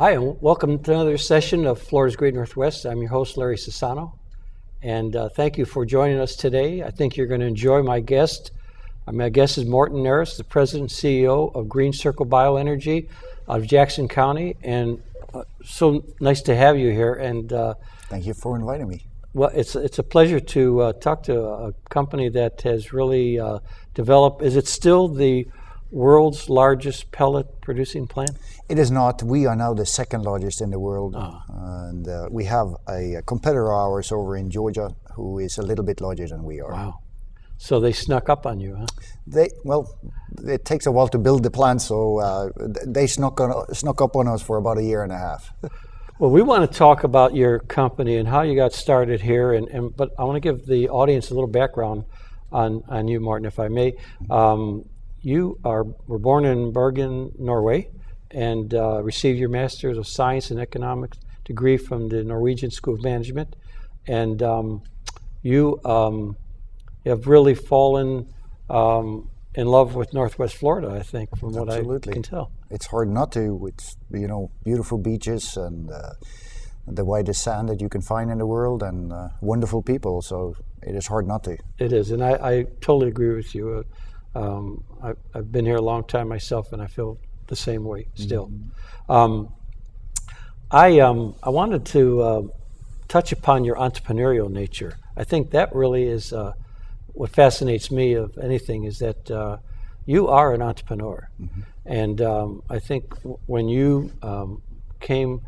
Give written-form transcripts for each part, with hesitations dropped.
Hi, and welcome to another session of Florida's Great Northwest. I'm your host, Larry Sassano, and thank you for joining us today. I think you're going to enjoy my guest. My guest is Morten Neraas, the President and CEO of Green Circle Bioenergy out of Jackson County, and so nice to have you here. And thank you for inviting me. Well, it's a pleasure to talk to a company that has really developed. Is it still the world's largest pellet producing plant? It is not. We are now the second largest in the world, and we have a competitor of ours over in Georgia who is a little bit larger than we are. Wow. So they snuck up on you, huh? It takes a while to build the plant, so they snuck up on us for about a year and a half. Well, we want to talk about your company and how you got started here, but I want to give the audience a little background on you, Morten, if I may. You were born in Bergen, Norway, and received your Master's of Science and Economics degree from the Norwegian School of Management. And you have really fallen in love with Northwest Florida, I think, from what I can tell. It's hard not to. It's, beautiful beaches and the whitest sand that you can find in the world, and wonderful people. So it is hard not to. It is, and I totally agree with you. I've been here a long time myself, and I feel the same way still. Mm-hmm. I wanted to touch upon your entrepreneurial nature. I think that really is what fascinates me of anything, is that you are an entrepreneur. Mm-hmm. And I think when you came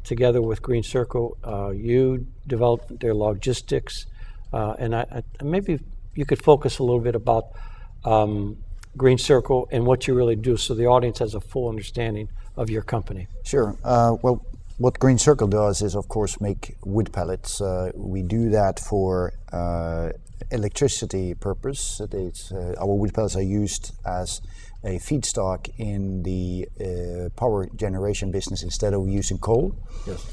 together with Green Circle, you developed their logistics, and maybe you could focus a little bit about Green Circle and what you really do, so the audience has a full understanding of your company. Sure. Well, what Green Circle does is, of course, make wood pellets. We do that for electricity purpose. Our wood pellets are used as a feedstock in the power generation business instead of using coal. Yes.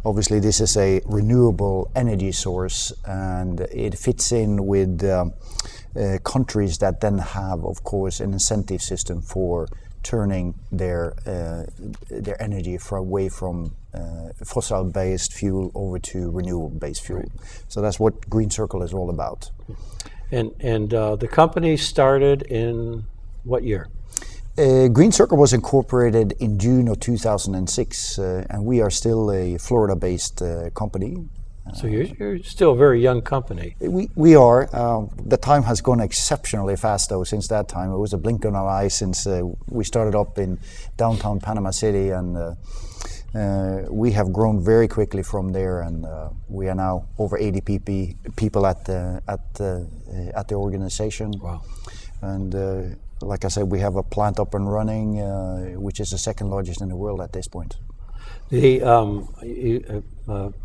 Obviously, this is a renewable energy source, and it fits in with countries that then have, of course, an incentive system for turning their energy away from fossil-based fuel over to renewable-based fuel. Right. So that's what Green Circle is all about. And the company started in what year? Green Circle was incorporated in June of 2006, and we are still a Florida-based company. So you're still a very young company. We are. The time has gone exceptionally fast, though, since that time. It was a blink of an eye since we started up in downtown Panama City, and we have grown very quickly from there, and we are now over 80 people at the organization. Wow. And like I said, we have a plant up and running, which is the second largest in the world at this point.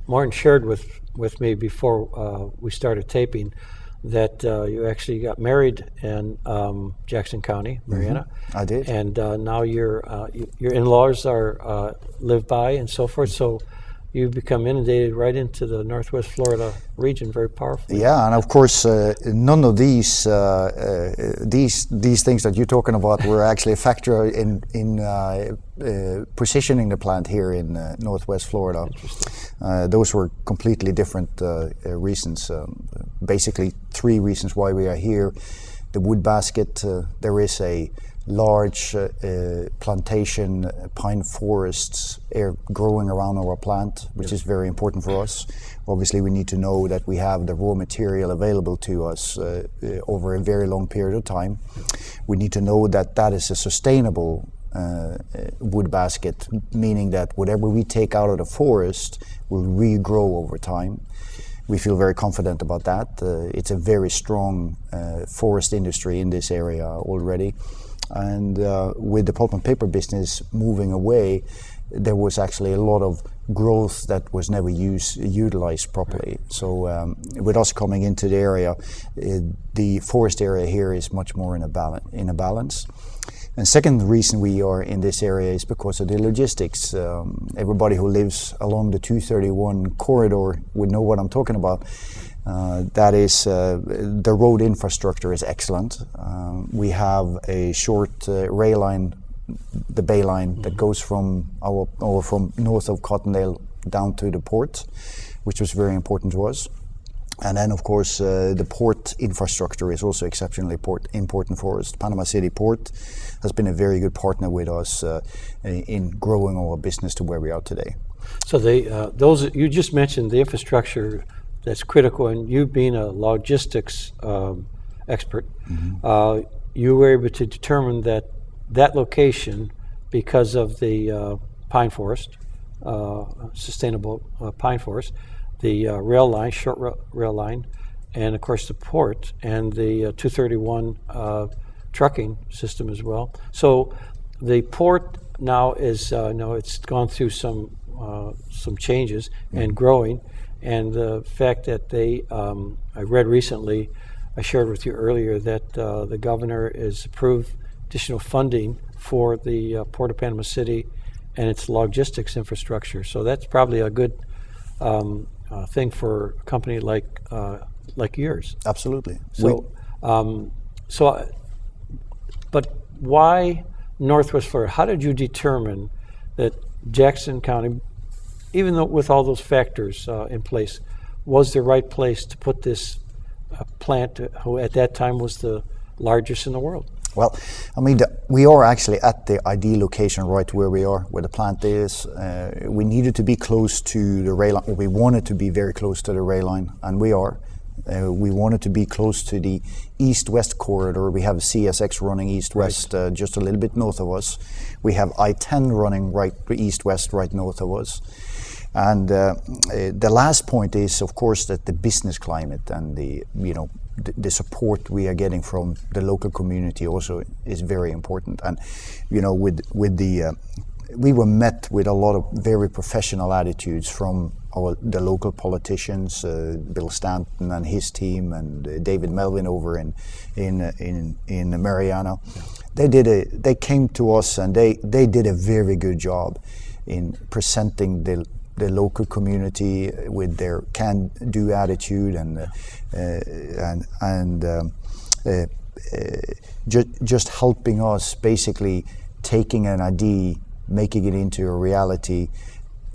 Morten shared with me before we started taping that you actually got married in Jackson County, Marietta. Mm-hmm. I did. And now your in-laws are live by and so forth. So you've become inundated right into the Northwest Florida region very powerfully. Yeah, and of course, none of these things that you're talking about were actually a factor in positioning the plant here in Northwest Florida. Those were completely different reasons. Basically, three reasons why we are here. The wood basket, there is a large plantation pine forests growing around our plant, which is very important for us. Obviously, we need to know that we have the raw material available to us over a very long period of time. We need to know that that is a sustainable wood basket, meaning that whatever we take out of the forest will regrow over time. We feel very confident about that. It's a very strong forest industry in this area already. And with the pulp and paper business moving away, there was actually a lot of growth that was never utilized properly. Right. So with us coming into the area, the forest area here is much more in a balance. And second reason we are in this area is because of the logistics. Everybody who lives along the 231 corridor would know what I'm talking about. That is, the road infrastructure is excellent. We have a short rail line the bay line that goes from from north of Cottondale down to the port, which was very important to us. And then, of course, the port infrastructure is also exceptionally important for us. The Panama City Port has been a very good partner with us in growing our business to where we are today. So those you just mentioned, the infrastructure that's critical, and you being a logistics expert, you were able to determine that location, because of the pine forest, sustainable pine forest, the rail line, short rail line, and of course the port and the 231 trucking system as well. So the port now is, it's gone through some changes and growing, and the fact that they, I read recently, I shared with you earlier that the governor has approved additional funding for the Port of Panama City and its logistics infrastructure. So that's probably a good thing for a company like yours. Absolutely. But why Northwest Florida? How did you determine that Jackson County, even though with all those factors in place, was the right place to put this plant, who at that time was the largest in the world? Well, I mean, we are actually at the ideal location right where we are, where the plant is. We needed to be close to the rail line, or we wanted to be very close to the rail line, and we are. We wanted to be close to the east-west corridor. We have CSX running east-west, just a little bit north of us. We have I-10 running right east-west, right north of us. And the last point is, of course, that the business climate and the support we are getting from the local community also is very important. And we were met with a lot of very professional attitudes from the local politicians, Bill Stanton and his team, and David Melvin over in Mariana. They came to us and they did a very good job in presenting the local community with their can-do attitude and just helping us, basically taking an idea, making it into a reality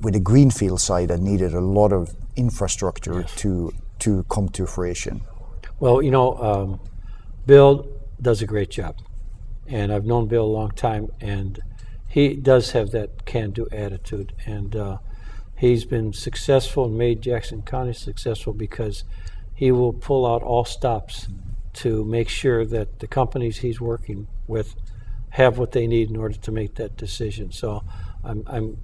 with a greenfield site that needed a lot of infrastructure to come to fruition. Well, Bill does a great job, and I've known Bill a long time, and he does have that can-do attitude, and he's been successful and made Jackson County successful because he will pull out all stops to make sure that the companies he's working with have what they need in order to make that decision. So I'm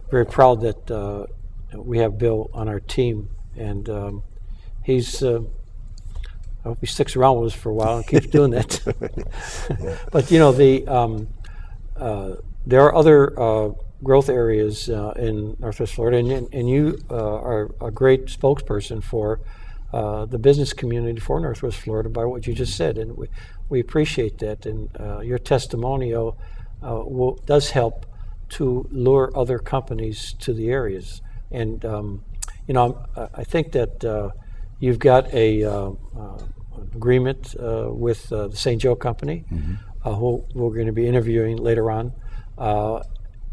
very proud that we have Bill on our team, and he's I hope he sticks around with us for a while and keeps doing that. But there are other growth areas in Northwest Florida, and you are a great spokesperson for the business community for Northwest Florida by what you just said, and we appreciate that. And your testimonial does help to lure other companies to the areas. And I think that you've got a agreement with the St. Joe Company, who we're going to be interviewing later on,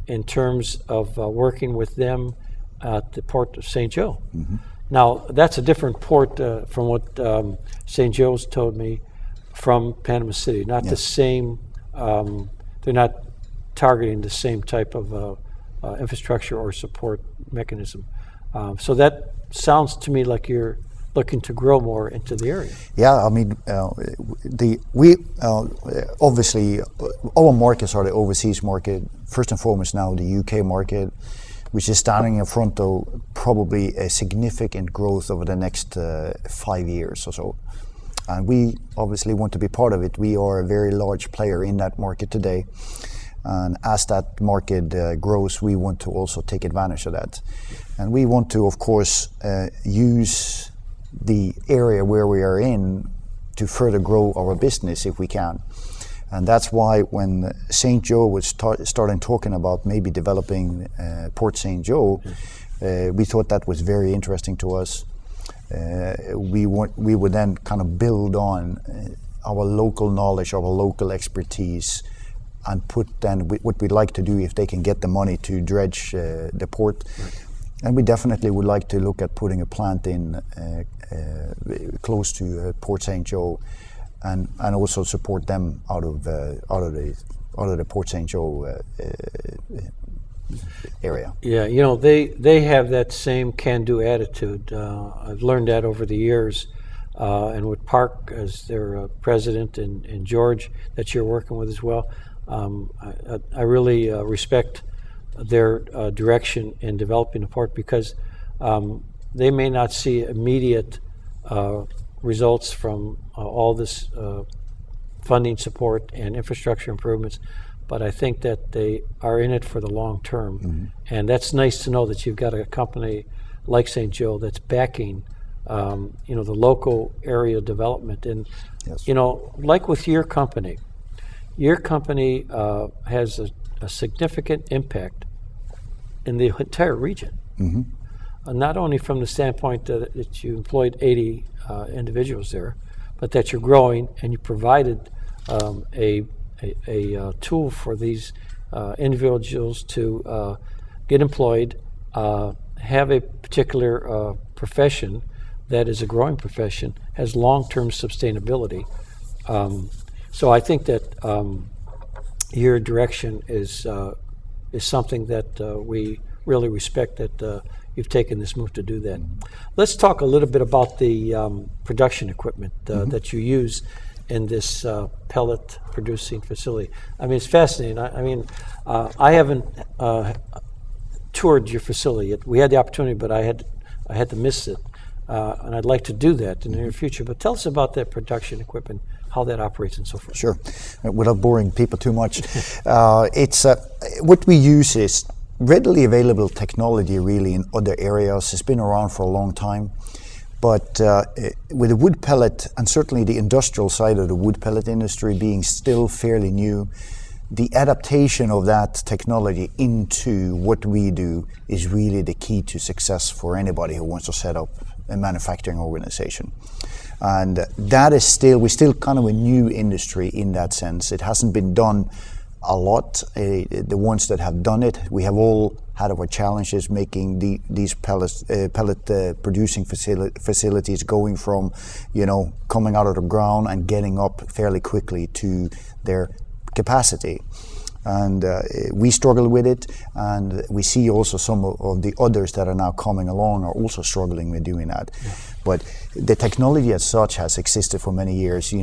in terms of working with them at the Port of St. Joe. Now, that's a different port from what St. Joe's told me from Panama City. Not the same, they're not targeting the same type of infrastructure or support mechanism. So that sounds to me like you're looking to grow more into the area. Yeah, I mean, obviously our markets are the overseas market. First and foremost now the UK market, which is standing in front of probably a significant growth over the next 5 years or so. And we obviously want to be part of it. We are a very large player in that market today. And as that market grows, we want to also take advantage of that. And we want to, of course, use the area where we are in to further grow our business if we can. And that's why when St. Joe was starting talking about maybe developing Port St. Joe, we thought that was very interesting to us. We would then kind of build on our local knowledge, our local expertise, and put then what we'd like to do if they can get the money to dredge the port. Right. And we definitely would like to look at putting a plant in close to Port St. Joe, and also support them out of the Port St. Joe area. Yeah, you know, they have that same can-do attitude. I've learned that over the years, and with Park as their president and George that you're working with as well, I really respect their direction in developing the port, because they may not see immediate results from all this funding support and infrastructure improvements, but I think that they are in it for the long term. Mm-hmm. And that's nice to know that you've got a company like St. Joe that's backing the local area development. And Yes. you know, like with your company has a significant impact in the entire region. Mm-hmm. Not only from the standpoint that you employed 80 individuals there, but that you're growing and you provided a tool for these individuals to get employed, have a particular profession that is a growing profession, has long-term sustainability. So I think that your direction is something that we really respect, that you've taken this move to do that. Let's talk a little bit about the production equipment that you use in this pellet producing facility. I mean, it's fascinating. I haven't toured your facility yet. We had the opportunity, but I had to miss it, and I'd like to do that in the near future. But tell us about that production equipment, how that operates and so forth. Sure. Without boring people too much, it's what we use is readily available technology really in other areas. It's been around for a long time. But with the wood pellet, and certainly the industrial side of the wood pellet industry being still fairly new, the adaptation of that technology into what we do is really the key to success for anybody who wants to set up a manufacturing organization. And that is we're still kind of a new industry in that sense. It hasn't been done a lot. The ones that have done it, we have all had our challenges making these pellet producing facilities, going from, coming out of the ground and getting up fairly quickly to their capacity. And we struggle with it, and we see also some of the others that are now coming along are also struggling with doing that. Yeah. But the technology as such has existed for many years.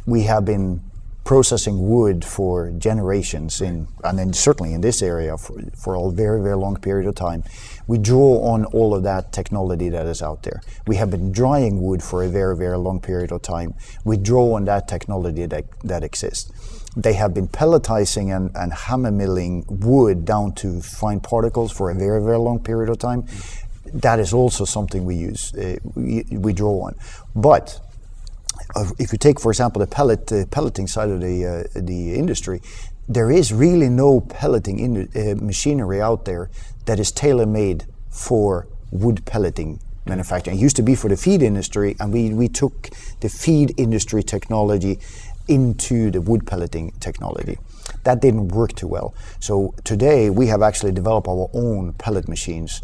We have been processing wood for generations, and then certainly in this area for a very, very long period of time. We draw on all of that technology that is out there. We have been drying wood for a very, very long period of time. We draw on that technology that exists. They have been pelletizing and hammer milling wood down to fine particles for a very, very long period of time. That is also something we use, we draw on. But if you take, for example, the pelleting side of the industry, there is really no pelleting machinery out there that is tailor-made for wood pelleting manufacturing. It used to be for the feed industry, and we took the feed industry technology into the wood pelleting technology. That didn't work too well. So today we have actually developed our own pellet machines,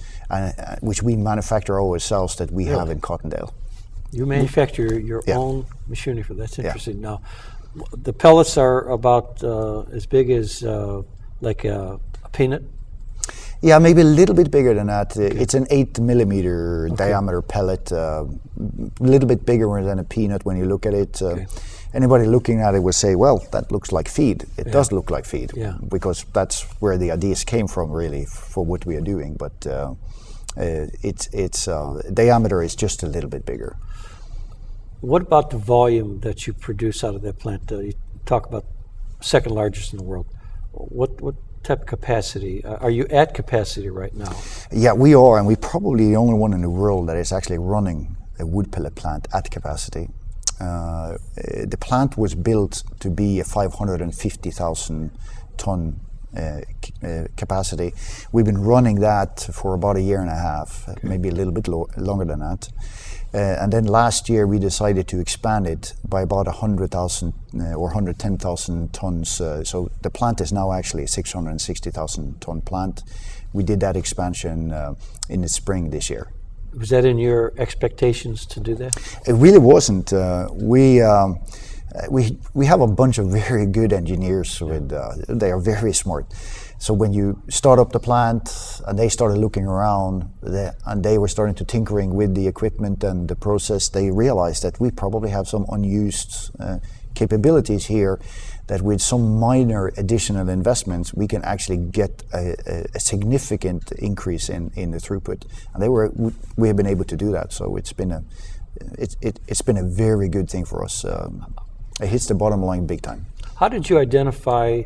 which we manufacture ourselves, that we have in Cottondale. You manufacture your own machinery for that. That's interesting. Now, the pellets are about as big as like a peanut? Yeah, maybe a little bit bigger than that. Okay. It's an 8 millimeter diameter pellet, a little bit bigger than a peanut when you look at it. Anybody looking at it would say, well, that looks like feed. It does look like feed, because that's where the ideas came from, really, for what we are doing. But its diameter is just a little bit bigger. What about the volume that you produce out of that plant? You talk about second largest in the world. What type of capacity? Are you at capacity right now? Yeah, we are, and we're probably the only one in the world that is actually running a wood pellet plant at capacity. The plant was built to be a 550,000 ton capacity. We've been running that for about a year and a half, maybe a little bit longer than that. And then last year we decided to expand it by about 100,000 or 110,000 tons. So the plant is now actually a 660,000 ton plant. We did that expansion in the spring this year. Was that in your expectations to do that? It really wasn't. We have a bunch of very good engineers. They are very smart. So when you start up the plant and they started looking around and they were starting to tinkering with the equipment and the process, they realized that we probably have some unused capabilities here, that with some minor additional investments we can actually get a significant increase in the throughput. And we have been able to do that. So it's been a very good thing for us. It hits the bottom line big time. How did you identify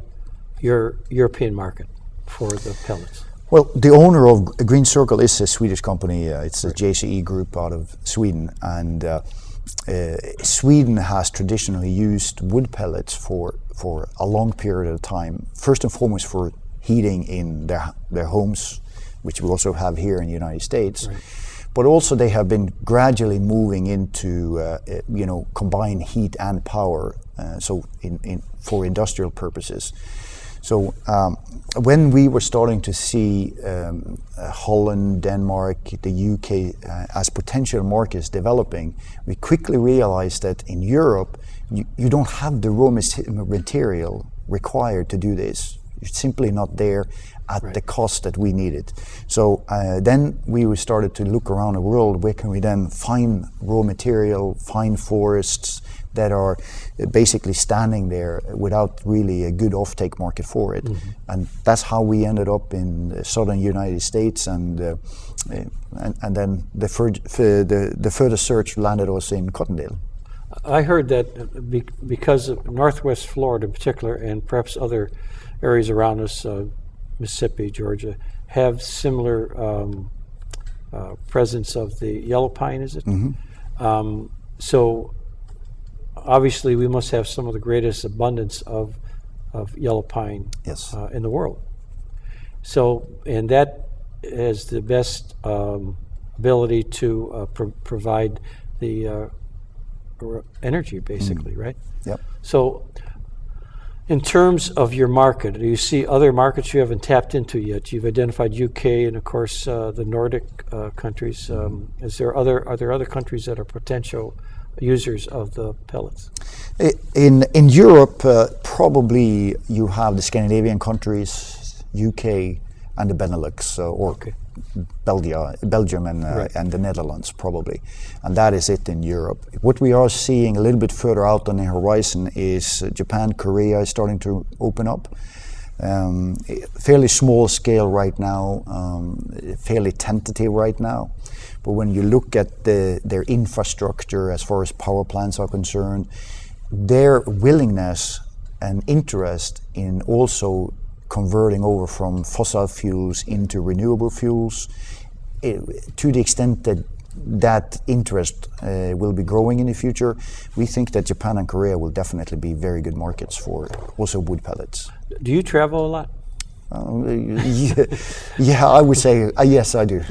your European market for the pellets? Well, the owner of Green Circle is a Swedish company. It's a JCE group out of Sweden, and Sweden has traditionally used wood pellets for a long period of time. First and foremost for heating in their homes, which we also have here in the United States. Right. But also they have been gradually moving into combined heat and power, so for industrial purposes. So when we were starting to see Holland, Denmark, the UK as potential markets developing, we quickly realized that in Europe you don't have the raw material required to do this. It's simply not there at the cost that we needed. So then we started to look around the world. Where can we then find raw material, find forests that are basically standing there without really a good offtake market for it? Mm-hmm. And that's how we ended up in the southern United States, and then the further search landed us in Cottondale. I heard that because of Northwest Florida in particular, and perhaps other areas around us, Mississippi, Georgia, have similar presence of the yellow pine, is it? Mm-hmm. So obviously we must have some of the greatest abundance of yellow pine in the world. So, and that has the best ability to provide the energy, basically, right? Yep. So in terms of your market, do you see other markets you haven't tapped into yet? You've identified UK and, of course, the Nordic countries. Are there other countries that are potential users of the pellets? In Europe, probably you have the Scandinavian countries, UK, and the Benelux, Belgium and the Netherlands probably, and that is it in Europe. What we are seeing a little bit further out on the horizon is Japan, Korea is starting to open up. Fairly small scale right now, fairly tentative right now. But when you look at their infrastructure as far as power plants are concerned, their willingness and interest in also converting over from fossil fuels into renewable fuels, to the extent that interest will be growing in the future, we think that Japan and Korea will definitely be very good markets for also wood pellets. Do you travel a lot? Yeah, I would say yes, I do.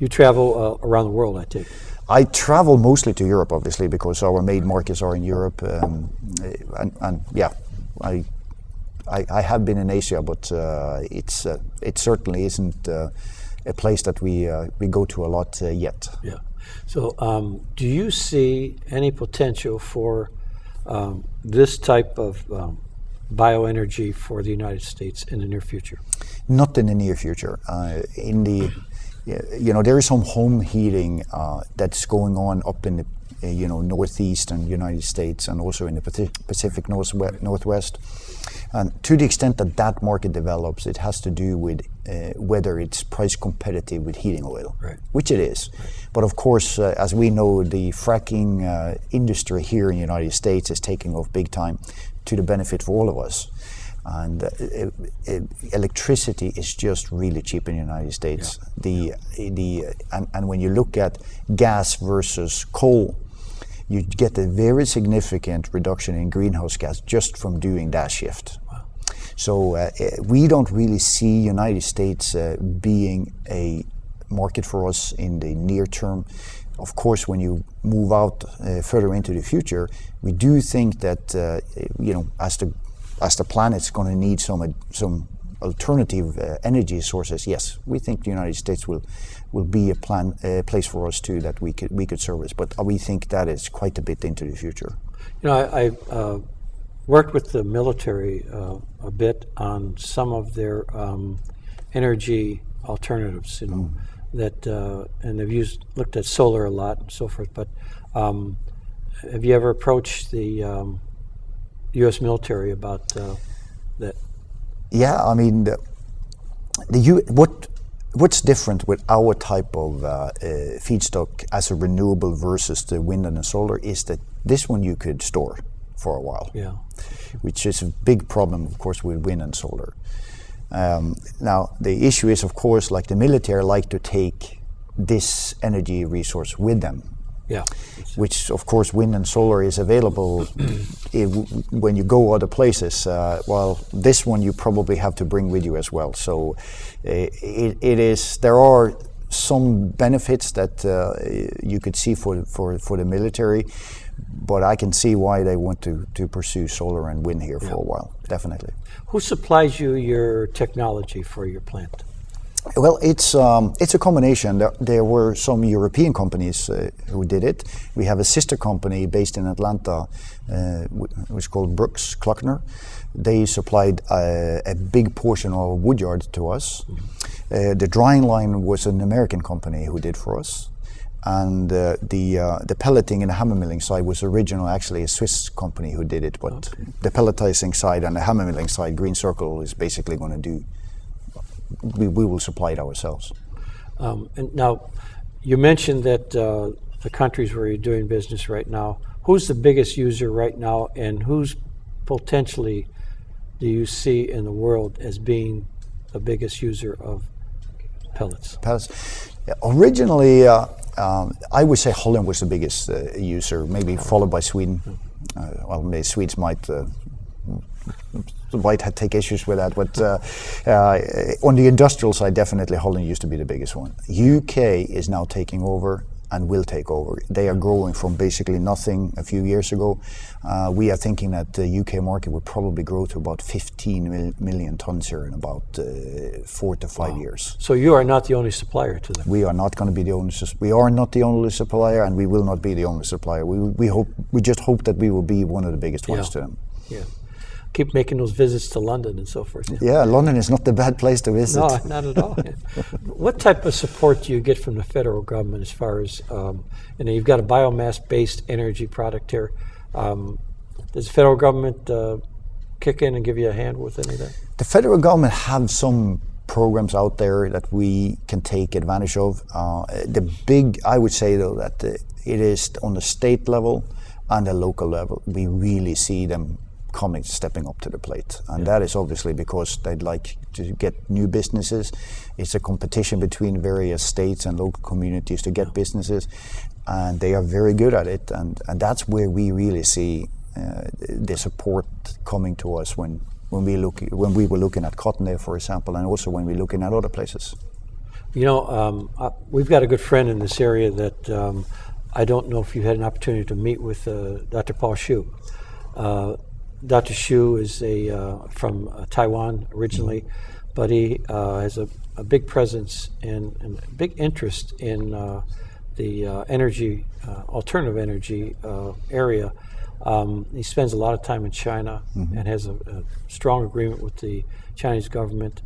You travel around the world, I take it. I travel mostly to Europe, obviously, because our main markets are in Europe, and yeah, I have been in Asia, but it certainly isn't a place that we go to a lot yet. Yeah. So, do you see any potential for this type of bioenergy for the United States in the near future? Not in the near future. There is some home heating that's going on up in the northeastern United States and also in the Pacific Northwest. And to the extent that market develops, it has to do with whether it's price competitive with heating oil, which it is. Right. But of course, as we know, the fracking industry here in the United States is taking off big time to the benefit for all of us. And electricity is just really cheap in the United States. Yeah. And when you look at gas versus coal, you get a very significant reduction in greenhouse gas just from doing that shift. Wow. So we don't really see United States being a market for us in the near term. Of course, when you move out further into the future, we do think that as the planet's going to need some alternative energy sources. Yes, we think the United States will be a place for us too that we could service. But we think that is quite a bit into the future. I worked with the military a bit on some of their energy alternatives. That and they've looked at solar a lot and so forth. But have you ever approached the U.S. military about that? Yeah, I mean, what's different with our type of feedstock as a renewable versus the wind and the solar is that this one you could store for a while. Yeah. Which is a big problem, of course, with wind and solar. Now, the issue is, of course, like the military like to take this energy resource with them. Yeah. Which, of course, wind and solar is available when you go other places. While this one you probably have to bring with you as well. So there are some benefits that you could see for the military, but I can see why they want to pursue solar and wind here for a while, definitely. Who supplies you your technology for your plant? Well, it's a combination. There were some European companies who did it. We have a sister company based in Atlanta, which is called Brooks Kluckner. They supplied a big portion of woodyard to us. The drying line was an American company who did for us. And the pelleting and the hammer milling side was originally actually a Swiss company who did it. But the pelletizing side and the hammer milling side, Green Circle is basically going to do. We will supply it ourselves. And now, you mentioned that the countries where you're doing business right now, who's the biggest user right now, and who's potentially do you see in the world as being the biggest user of pellets? Originally, I would say Holland was the biggest user, maybe followed by Sweden. Well, maybe Swedes might take issues with that, but on the industrial side, definitely Holland used to be the biggest one. UK is now taking over and will take over. They are growing from basically nothing a few years ago. We are thinking that the UK market will probably grow to about 15 million tons here in about 4 to 5 years. So you are not the only supplier to them? We are not going to be the only. We are not the only supplier, and we will not be the only supplier. We just hope that we will be one of the biggest ones to them. Yeah. Keep making those visits to London and so forth. Yeah, London is not a bad place to visit. No, not at all. What type of support do you get from the federal government as far as, you've got a biomass-based energy product here. Does the federal government kick in and give you a hand with any of that? The federal government have some programs out there that we can take advantage of. I would say though that it is on the state level and the local level. We really see them stepping up to the plate, and that is obviously because they'd like to get new businesses. It's a competition between various states and local communities to get businesses, and they are very good at it, and that's where we really see the support coming to us when we were looking at cotton there, for example, and also when we're looking at other places. We've got a good friend in this area that I don't know if you had an opportunity to meet with Dr. Paul Hsu. Dr. Hsu is from Taiwan originally, but he has a big presence and big interest in the energy, alternative energy area. He spends a lot of time in China and has a strong agreement with the Chinese government.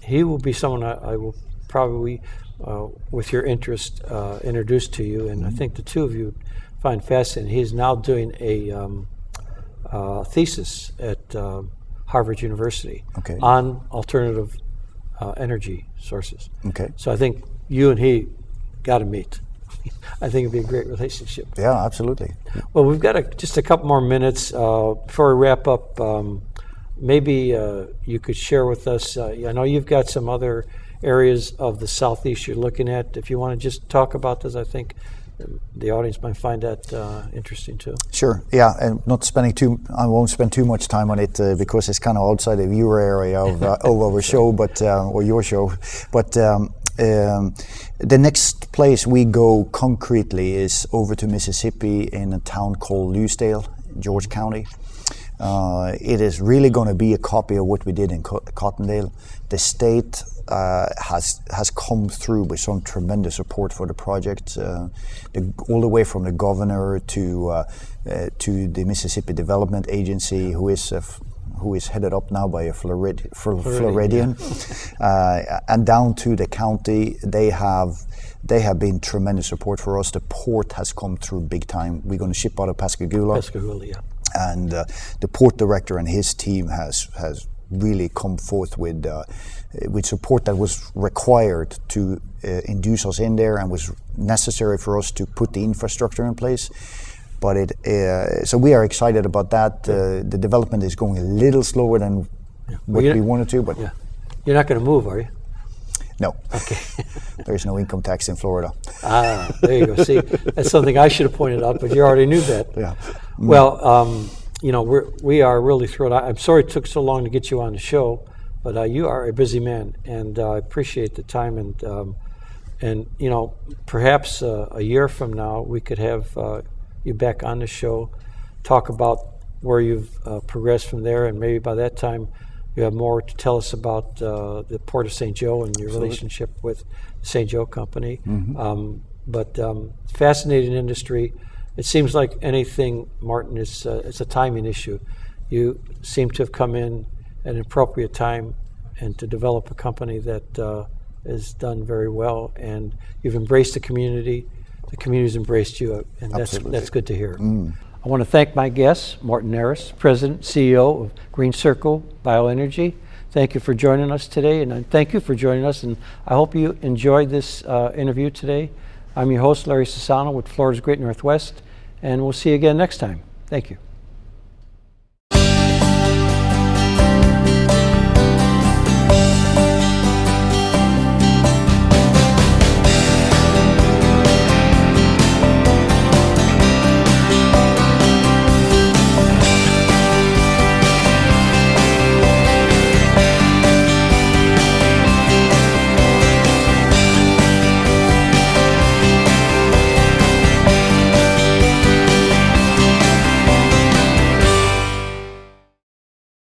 He will be someone I will probably, with your interest, introduce to you. And I think the two of you find fascinating. He's now doing a thesis at Harvard University on alternative energy sources. Okay. So I think you and he got to meet. I think it'd be a great relationship. Yeah, absolutely. Well, we've got just a couple more minutes before we wrap up. Maybe you could share with us. I know you've got some other areas of the Southeast you're looking at. If you want to just talk about this, I think the audience might find that interesting too. Sure. Yeah, and I won't spend too much time on it because it's kind of outside of your area of our show, but or your show. But the next place we go concretely is over to Mississippi in a town called Lucedale, George County. It is really going to be a copy of what we did in Cottondale. The state has come through with some tremendous support for the project, all the way from the governor to the Mississippi Development Agency, who is headed up now by a Floridian, and down to the county. They have been tremendous support for us. The port has come through big time. We're going to ship out of Pascagoula. Pascagoula, yeah. And the port director and his team has really come forth with support that was required to induce us in there and was necessary for us to put the infrastructure in place. But so we are excited about that. The development is going a little slower than what we wanted to, but you're not going to move, are you? No. Okay. There's no income tax in Florida. There you go. See, that's something I should have pointed out, but you already knew that. Yeah. Well, we are really thrilled. I'm sorry it took so long to get you on the show, but you are a busy man, and I appreciate the time. And perhaps a year from now we could have you back on the show, talk about where you've progressed from there, and maybe by that time you have more to tell us about the Port of St. Joe and your relationship with the St. Joe Company. Mm-hmm. But fascinating industry. It seems like anything, Morten, it's a timing issue. You seem to have come in at an appropriate time and to develop a company that is done very well, and you've embraced the community. The community's embraced you, and that's good to hear. I want to thank my guest, Morten Neraas, President, CEO of Green Circle Bioenergy. Thank you for joining us today, and thank you for joining us, and I hope you enjoyed this interview today. I'm your host, Larry Sassano with Florida's Great Northwest, and we'll see you again next time. Thank you.